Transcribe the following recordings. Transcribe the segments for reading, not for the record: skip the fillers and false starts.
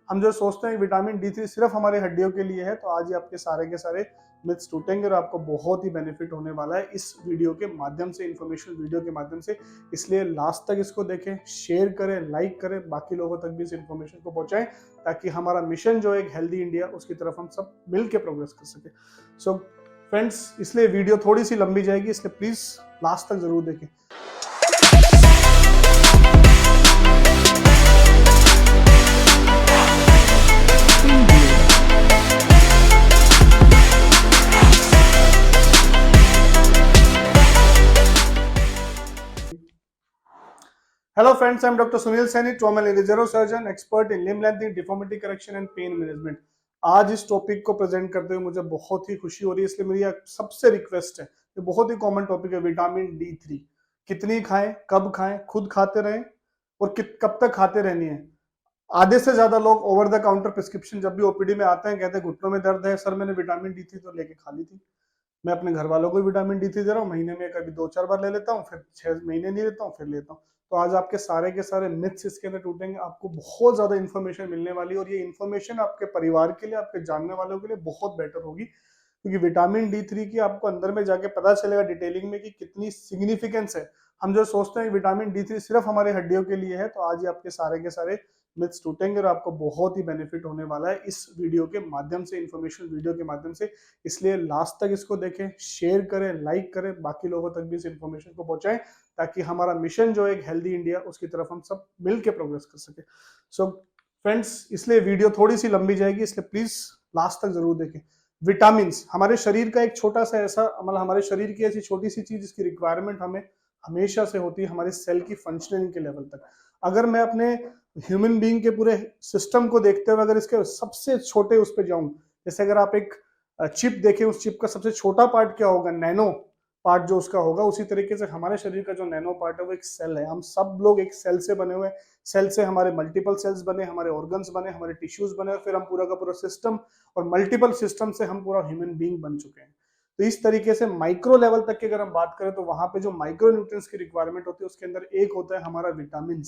हम जो सोचते हैं विटामिन D3 सिर्फ हमारे हड्डियों के लिए है, तो आज ये आपके सारे के सारे मिथ्स टूटेंगे और आपको बहुत ही बेनिफिट होने वाला है इस वीडियो के माध्यम से, इन्फॉर्मेशन वीडियो के माध्यम से। इसलिए लास्ट तक इसको देखें, शेयर करें, लाइक करें, बाकी लोगों तक भी इस इन्फॉर्मेशन को पहुंचाएं, ताकि हमारा मिशन जो है एक हेल्दी इंडिया, उसकी तरफ हम सब मिल के प्रोग्रेस कर सके। सो फ्रेंड्स, इसलिए वीडियो थोड़ी सी लंबी जाएगी, इसलिए प्लीज लास्ट तक जरूर देखें। Hello friends, I am Dr. Sunil Saini, trauma and neurosurgeon, expert in limb lengthening, deformity correction and pain management। आज इस टॉपिक को प्रेजेंट करते हुए मुझे बहुत ही खुशी हो रही है, इसलिए मेरी सबसे रिक्वेस्ट है, ये बहुत ही कॉमन टॉपिक है, विटामिन D3 कितनी खाएं, कब खाएं, खुद खाते रहें और कब तक खाते रहनी है। आधे से ज्यादा लोग ओवर द काउंटर प्रिस्क्रिप्शन जब भी ओपीडी में आते हैं कहते हैं घुटनों में दर्द है, सर मैंने विटामिन D3 तो लेके खा ली थी। मैं अपने घर वालों को भी विटामिन D3 दे रहा हूँ, महीने में कभी 2-4 बार ले लेता हूँ, फिर 6 महीने नहीं लेता हूँ, फिर लेता हूँ। तो आज आपके सारे के सारे मिथ्स इसके अंदर टूटेंगे, आपको बहुत ज्यादा इन्फॉर्मेशन मिलने वाली है और ये इन्फॉर्मेशन आपके परिवार के लिए, आपके जानने वालों के लिए बहुत बेटर होगी, क्योंकि विटामिन D3 की आपको अंदर में जाके पता चलेगा डिटेलिंग में कि कितनी सिग्निफिकेंस है। हम जो सोचते हैं विटामिन D3 सिर्फ हमारे हड्डियों के लिए है, तो आज ये आपके सारे के सारे मिथ्स टूटेंगे और आपको बहुत ही बेनिफिट होने वाला है इस वीडियो के माध्यम से, इन्फॉर्मेशन वीडियो के माध्यम से। इसलिए लास्ट तक इसको देखें, शेयर करें, लाइक करें, बाकी लोगों तक भी इस इन्फॉर्मेशन को पहुंचाएं, ताकि हमारा मिशन जो है एक हेल्दी इंडिया, उसकी तरफ हम सब मिल के प्रोग्रेस कर सके। सो फ्रेंड्स, इसलिए वीडियो थोड़ी सी लंबी जाएगी, इसलिए प्लीज लास्ट तक जरूर देखें। विटामिन हमारे शरीर का एक छोटा सा ऐसा, मतलब हमारे शरीर की ऐसी छोटी सी चीज जिसकी रिक्वायरमेंट हमें हमेशा से होती है, हमारे सेल की फंक्शनिंग के लेवल तक। अगर मैं अपने ह्यूमन बीइंग के पूरे सिस्टम को देखते हुए अगर इसके सबसे छोटे उस पर जाऊं, जैसे अगर आप एक चिप देखें, उस चिप का सबसे छोटा पार्ट क्या होगा, नैनो पार्ट जो उसका होगा, उसी तरीके से हमारे शरीर का जो नैनो पार्ट है वो एक सेल है। हम सब लोग एक सेल से बने हुए हैं, सेल से हमारे मल्टीपल सेल्स बने, हमारे ऑर्गन्स बने, हमारे टिश्यूज बने, और फिर हम पूरा का पूरा सिस्टम, और मल्टीपल सिस्टम से हम पूरा ह्यूमन बीइंग बन चुके हैं। तो इस तरीके से माइक्रो लेवल तक की अगर हम बात करें, तो वहां पे जो माइक्रो न्यूट्रिएंट्स की रिक्वायरमेंट होती है, उसके अंदर एक होता है हमारा विटामिन।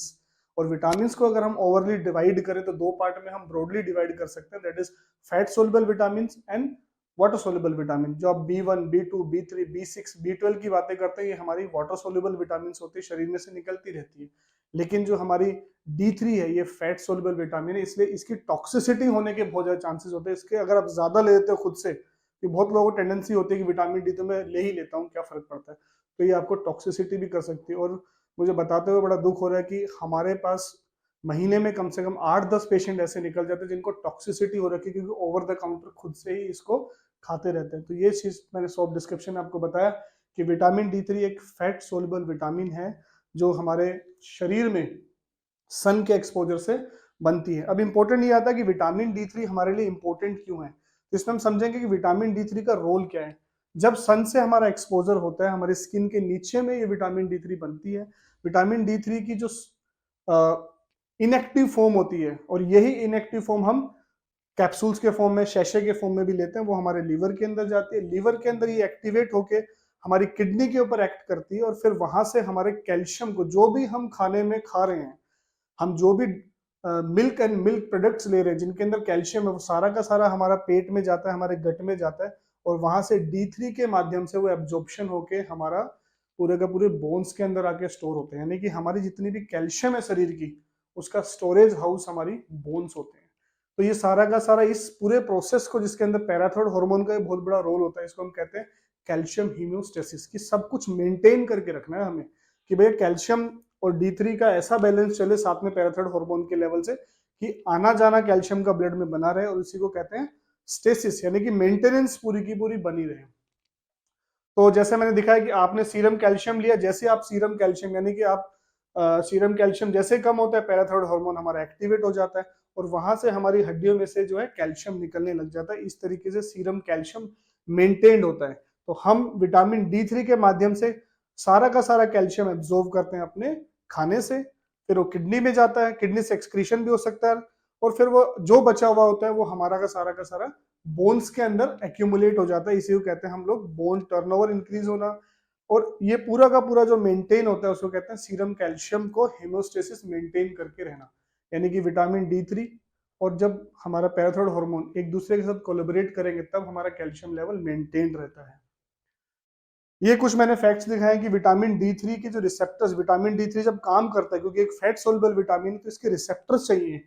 और विटामिन को अगर हम ओवरली डिवाइड करें तो दो पार्ट में हम ब्रॉडली डिवाइड कर सकते हैं, that is fat soluble vitamin and water soluble vitamin. जो आप B1, B2, B3, B6, B12 की बातें करते हैं, ये हमारी वाटर सोल्युबल विटामिन होती है, शरीर में से निकलती रहती है। लेकिन जो हमारी D3 है, ये फैट सोल्युबल विटामिन है, इसलिए इसकी टॉक्सिसिटी होने के बहुत ज्यादा चांसेस होते हैं। इसके अगर आप ज्यादा ले लेते हो खुद से, कि बहुत लोगों को टेंडेंसी होती है कि विटामिन D तो मैं ले ही लेता हूँ, क्या फर्क पड़ता है, तो ये आपको टॉक्सिसिटी भी कर सकती है। और मुझे बताते हुए बड़ा दुख हो रहा है कि हमारे पास महीने में कम से कम 8-10 पेशेंट ऐसे निकल जाते हैं जिनको टॉक्सिसिटी हो रखी है, क्योंकि ओवर द काउंटर खुद से ही इसको खाते रहते हैं। तो ये चीज मैंने सॉफ्ट डिस्क्रिप्शन में आपको बताया कि विटामिन D3 एक फैट सोल्युबल विटामिन है, जो हमारे शरीर में सन के एक्सपोजर से बनती है। अब इंपॉर्टेंट ये आता है कि विटामिन D3 हमारे लिए इंपॉर्टेंट क्यों है, तो इसमें हम समझेंगे कि विटामिन D3 का रोल क्या है। जब सन से हमारा एक्सपोजर होता है, हमारी स्किन के नीचे में ये विटामिन D3 बनती है। विटामिन D3 की जो इनएक्टिव फॉर्म होती है, और यही इनएक्टिव फॉर्म हम कैप्सूल्स के फॉर्म में, शैशे के फॉर्म में भी लेते हैं, वो हमारे लीवर के अंदर जाती है। लीवर के अंदर ये एक्टिवेट होके हमारी किडनी के ऊपर एक्ट करती है, और फिर वहां से हमारे कैल्शियम को, जो भी हम खाने में खा रहे हैं, हम जो भी मिल्क एंड मिल्क प्रोडक्ट्स ले रहे हैं जिनके अंदर कैल्शियम है, वो सारा का सारा हमारा पेट में जाता है, हमारे गट में जाता है, और वहां से D3 के माध्यम से वो एब्जॉर्प्शन होके हमारा पूरे का पूरे बोन्स के अंदर आके स्टोर होते हैं। यानी कि हमारी जितनी भी कैल्शियम है शरीर की, उसका स्टोरेज हाउस हमारी बोन्स होते हैं। तो ये सारा का सारा इस पूरे प्रोसेस को, जिसके अंदर पैराथायरॉयड हार्मोन का बहुत बड़ा रोल होता है, इसको हम कहते हैं कैल्शियम हीमियोस्टेसिस, की सब कुछ मेंटेन करके रखना है हमें, कि भैया कैल्शियम और D3 का ऐसा बैलेंस चले साथ में पैराथायरॉयड हार्मोन के लेवल से, कि आना जाना कैल्शियम का ब्लड में बना रहे, और इसी को कहते हैं स्टेसिस, यानी कि मेंटेनेंस पूरी की पूरी बनी रहे। तो जैसे मैंने दिखाया कि आपने सीरम कैल्शियम लिया, जैसे आप सीरम कैल्शियम, यानी कि आप सीरम कैल्शियम जैसे कम होता है, पैराथायरॉयड हार्मोन हमारा एक्टिवेट हो जाता है, और वहां से हमारी हड्डियों में से जो है कैल्शियम निकलने लग जाता है। इस तरीके से सीरम कैल्शियम मेंटेन्ड होता है। तो हम विटामिन D3 के माध्यम से सारा का सारा कैल्शियम एब्जॉर्व करते हैं अपने खाने से, फिर वो किडनी में जाता है, किडनी से एक्सक्रीशन भी हो सकता है, और फिर वो जो बचा हुआ होता है वो हमारा का सारा बोन्स के अंदर एक्यूमुलेट हो जाता है। इसी को कहते हैं हम लोग बोन टर्नओवर इंक्रीज होना, और ये पूरा का पूरा जो मेंटेन होता है उसको कहते हैं सीरम कैल्शियम को हेमोस्टेसिस मेंटेन करके रहना। यानी कि विटामिन D3 और जब हमारा पैराथायरॉयड हार्मोन एक दूसरे के साथ कोलैबोरेट करेंगे तब हमारा कैल्शियम लेवल मेंटेन रहता है। ये कुछ मैंने फैक्ट्स दिखाए कि विटामिन डी थ्री के जो रिसेप्टर्स, विटामिन डी थ्री जब काम करता है, क्योंकि एक फैट सोल्युबल विटामिन है तो इसके रिसेप्टर्स चाहिए।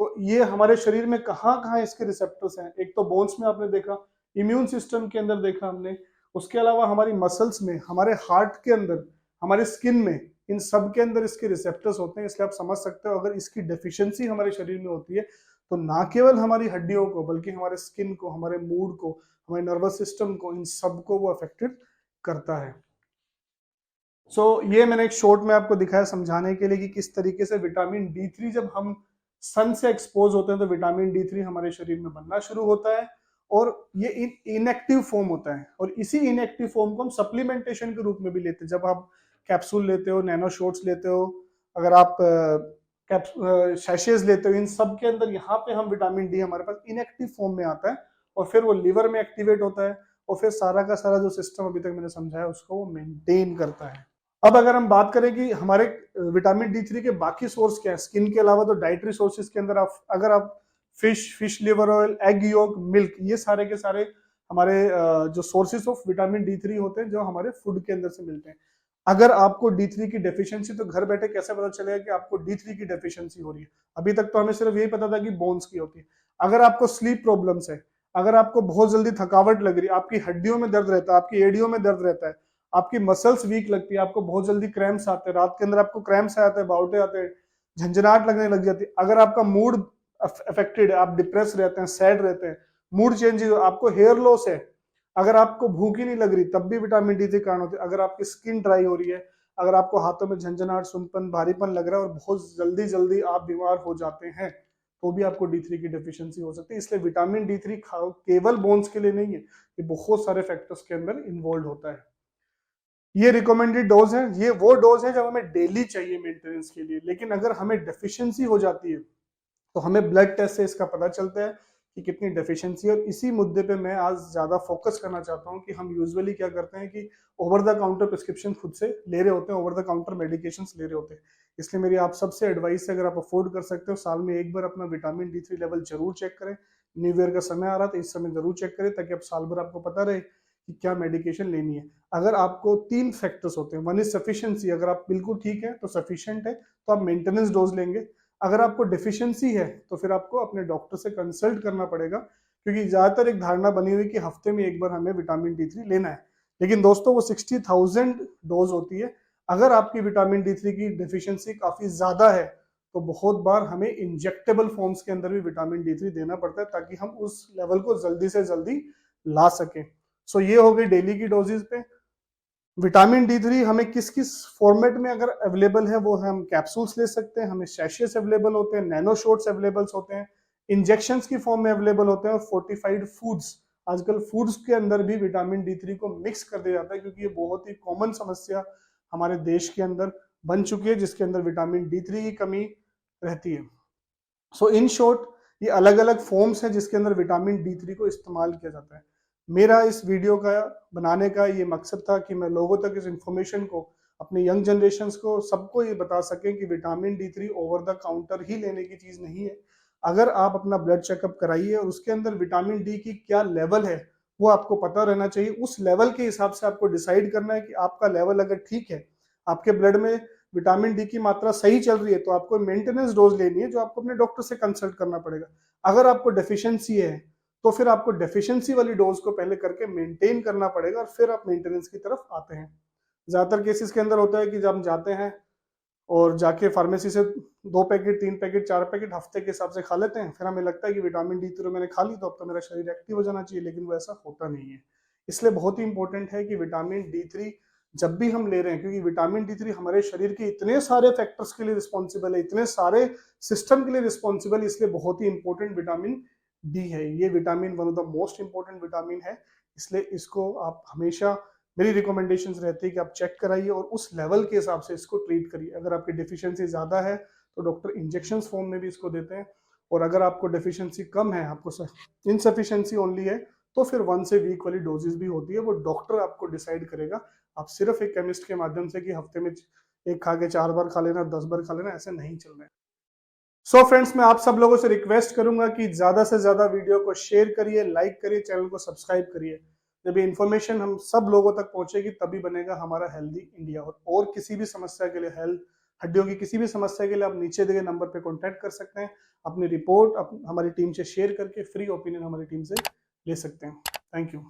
तो ये हमारे शरीर में कहाँ कहाँ इसके रिसेप्टर्स हैं? एक तो बोन्स में आपने देखा, इम्यून सिस्टम के अंदर देखा हमने, उसके अलावा हमारी मसल्स में, हमारे हार्ट के अंदर, हमारे स्किन में, इन सब के अंदर इसके रिसेप्टर्स होते हैं। इसलिए आप समझ सकते हो अगर इसकी डेफिशिएंसी हमारे शरीर में होती है तो ना केवल हमारी हड्डियों को बल्कि हमारे स्किन को, हमारे मूड को, हमारे नर्वस सिस्टम को, इन सबको वो अफेक्टेड करता है। ये मैंने एक शॉर्ट में आपको दिखाया समझाने के लिए कि किस तरीके से विटामिन डी थ्री जब हम सन से एक्सपोज होते हैं तो विटामिन डी थ्री हमारे शरीर में बनना शुरू होता है और ये इनएक्टिव फॉर्म होता है और इसी इनएक्टिव फॉर्म को हम सप्लीमेंटेशन के रूप में भी लेते हैं। जब आप कैप्सूल लेते हो, नैनो शॉट्स लेते हो, अगर आप सैशेज लेते हो, इन सब के अंदर यहाँ पे हम विटामिन डी हमारे पास इनएक्टिव फॉर्म में आता है और फिर वो लिवर में एक्टिवेट होता है और फिर सारा का सारा जो सिस्टम अभी तक मैंने समझाया उसको वो मेंटेन करता है। अब अगर हम बात करें कि हमारे विटामिन डी थ्री के बाकी सोर्स क्या है स्किन के अलावा, तो डाइटरी सोर्सेज के अंदर आप अगर आप fish liver oil, egg yolk, milk, ये सारे के सारे हमारे जो sources of vitamin D three होते हैं जो हमारे फूड के अंदर से मिलते हैं। अगर आपको डी थ्री की डेफिशिएंसी, तो घर बैठे कैसे पता चलेगा कि आपको डी थ्री की डेफिशिएंसी हो रही है? अभी तक तो हमें सिर्फ यही पता था कि बोन्स की होती है। अगर आपको स्लीप प्रॉब्लम्स है, अगर आपको बहुत जल्दी थकावट लग रही है, आपकी हड्डियों में दर्द रहता है, आपकी एड़ियों में दर्द रहता है, आपकी मसल्स वीक लगती है, आपको बहुत जल्दी क्रैम्प्स आते हैं, रात के अंदर आपको क्रैम्प्स आते हैं, बाउटे आते हैं, झंझनाहट लगने लग जाती है, अगर आपका मूड अफेक्टेड है, आप डिप्रेस रहते हैं, सैड रहते हैं, मूड चेंज, आपको हेयर लॉस है, अगर आपको भूख ही नहीं लग रही तब भी विटामिन डी के कारण होती है, अगर आपकी स्किन ड्राई हो रही है, अगर आपको हाथों में झंझनाहट, सुनपन, भारीपन लग रहा है और बहुत जल्दी जल्दी आप बीमार हो जाते हैं तो भी आपको डी थ्री की डेफिशिएंसी हो सकती है। इसलिए विटामिन डी थ्री केवल बोन्स के लिए नहीं है, ये बहुत सारे फैक्टर्स के अंदर इन्वॉल्व होता है। ये रिकमेंडेड डोज है, ये वो डोज है जब हमें डेली चाहिए मेंटेनेंस के लिए। लेकिन अगर हमें डेफिशिएंसी हो जाती है तो हमें ब्लड टेस्ट से इसका पता चलता है कि कितनी डेफिशिएंसी है। और इसी मुद्दे पे मैं आज ज्यादा फोकस करना चाहता हूँ कि हम यूजुअली क्या करते हैं कि ओवर द काउंटर प्रिस्क्रिप्शन खुद से ले रहे होते हैं, ओवर द काउंटर मेडिकेशंस ले रहे होते हैं। इसलिए मेरी आप सबसे एडवाइस है, अगर आप अफोर्ड कर सकते हो, साल में एक बार अपना विटामिन डी थ्री लेवल जरूर चेक करें। न्यू ईयर का समय आ रहा था, इस समय जरूर चेक करें ताकि आप साल भर आपको पता रहे कि क्या मेडिकेशन लेनी है। अगर आपको तीन फैक्टर्स होते हैं, वन इज सफिशिएंसी, अगर आप बिल्कुल ठीक है तो सफिशिएंट है तो आप मेंटेनेंस डोज लेंगे। अगर आपको डेफिशिएंसी है तो फिर आपको अपने डॉक्टर से कंसल्ट करना पड़ेगा, क्योंकि ज्यादातर एक धारणा बनी हुई कि हफ्ते में एक बार हमें विटामिन डी थ्री लेना है। लेकिन दोस्तों वो 60,000 डोज होती है। अगर आपकी विटामिन डी थ्री की डेफिशिएंसी काफी ज्यादा है तो बहुत बार हमें इंजेक्टेबल फॉर्म्स के अंदर भी विटामिन डी थ्री देना पड़ता है ताकि हम उस लेवल को जल्दी से जल्दी ला सकें। ये हो गई डेली की डोजेज पे। विटामिन डी थ्री हमें किस किस फॉर्मेट में अगर अवेलेबल है वो है, हम कैप्सूल्स ले सकते हैं, हमें सैशेस अवेलेबल होते हैं, नैनो शॉट्स अवेलेबल होते हैं, इंजेक्शंस की फॉर्म में अवेलेबल होते हैं और फोर्टिफाइड फूड्स। आजकल फूड्स के अंदर भी विटामिन डी थ्री को मिक्स कर दिया जाता है क्योंकि ये बहुत ही कॉमन समस्या हमारे देश के अंदर बन चुकी है जिसके अंदर विटामिन डी थ्री की कमी रहती है। इन शॉर्ट ये अलग अलग फॉर्म्स हैं जिसके अंदर विटामिन डी थ्री को इस्तेमाल किया जाता है। मेरा इस वीडियो का बनाने का ये मकसद था कि मैं लोगों तक इस इंफॉर्मेशन को, अपने यंग जनरेशन को, सबको ये बता सकें कि vitamin D three over the counter ही लेने की चीज नहीं है। अगर आप अपना ब्लड चेकअप कराइए और उसके अंदर विटामिन डी की क्या लेवल है वो आपको पता रहना चाहिए। उस लेवल के हिसाब से आपको डिसाइड करना है कि आपका लेवल अगर ठीक है, आपके ब्लड में विटामिन डी की मात्रा सही चल रही है, तो आपको मेंटेनेंस डोज लेनी है जो आपको अपने डॉक्टर से कंसल्ट करना पड़ेगा। अगर आपको डेफिशिएंसी है तो फिर आपको डेफिशिएंसी वाली डोज को पहले करके मेंटेन करना पड़ेगा और फिर आप मेंटेनेंस की तरफ आते हैं। ज्यादातर केसेस के अंदर होता है कि जब हम जाते हैं और जाके फार्मेसी से 2 पैकेट, 3 पैकेट, 4 पैकेट हफ्ते के हिसाब से खा लेते हैं, फिर हमें लगता है कि विटामिन डी तो मैंने खा ली तो अब तो मेरा शरीर एक्टिव हो जाना चाहिए, लेकिन वो ऐसा होता नहीं है। इसलिए बहुत ही इंपॉर्टेंट है कि विटामिन डी थ्री जब भी हम ले रहे हैं, क्योंकि विटामिन डी थ्री हमारे शरीर के इतने सारे फैक्टर्स के लिए रिस्पॉन्सिबल है, इतने सारे सिस्टम के लिए रिस्पॉन्सिबल, इसलिए बहुत ही इंपॉर्टेंट विटामिन डी है। ये vitamin one of the most important vitamin है, इसलिए इसको आप हमेशा, मेरी रिकमेंडेशंस रहती है कि आप चेक कराइए और उस लेवल के हिसाब से इसको ट्रीट करिए। अगर आपकी डेफिशिएंसी ज़्यादा है तो डॉक्टर इंजेक्शन फॉर्म में भी इसको देते हैं, और अगर आपको डेफिशिएंसी कम है, आपको इनसफिशिएंसी ओनली है, तो फिर 1 से वीक वाली डोजेस भी होती है, वो डॉक्टर आपको डिसाइड करेगा। आप सिर्फ एक केमिस्ट के माध्यम से कि हफ्ते में एक खा के 4 बार खा लेना, 10 बार खा लेना, ऐसे नहीं चल रहा है। सो फ्रेंड्स, मैं आप सब लोगों से रिक्वेस्ट करूंगा कि ज्यादा से ज्यादा वीडियो को शेयर करिए, लाइक करिए, चैनल को सब्सक्राइब करिए। जब ये इन्फॉर्मेशन हम सब लोगों तक पहुंचेगी तभी बनेगा हमारा हेल्दी इंडिया। और किसी भी समस्या के लिए, हेल्थ, हड्डियों की किसी भी समस्या के लिए आप नीचे दिए नंबर पे कांटेक्ट कर सकते हैं। अपनी रिपोर्ट हमारी टीम से शेयर करके फ्री ओपिनियन हमारी टीम से ले सकते हैं। Thank you.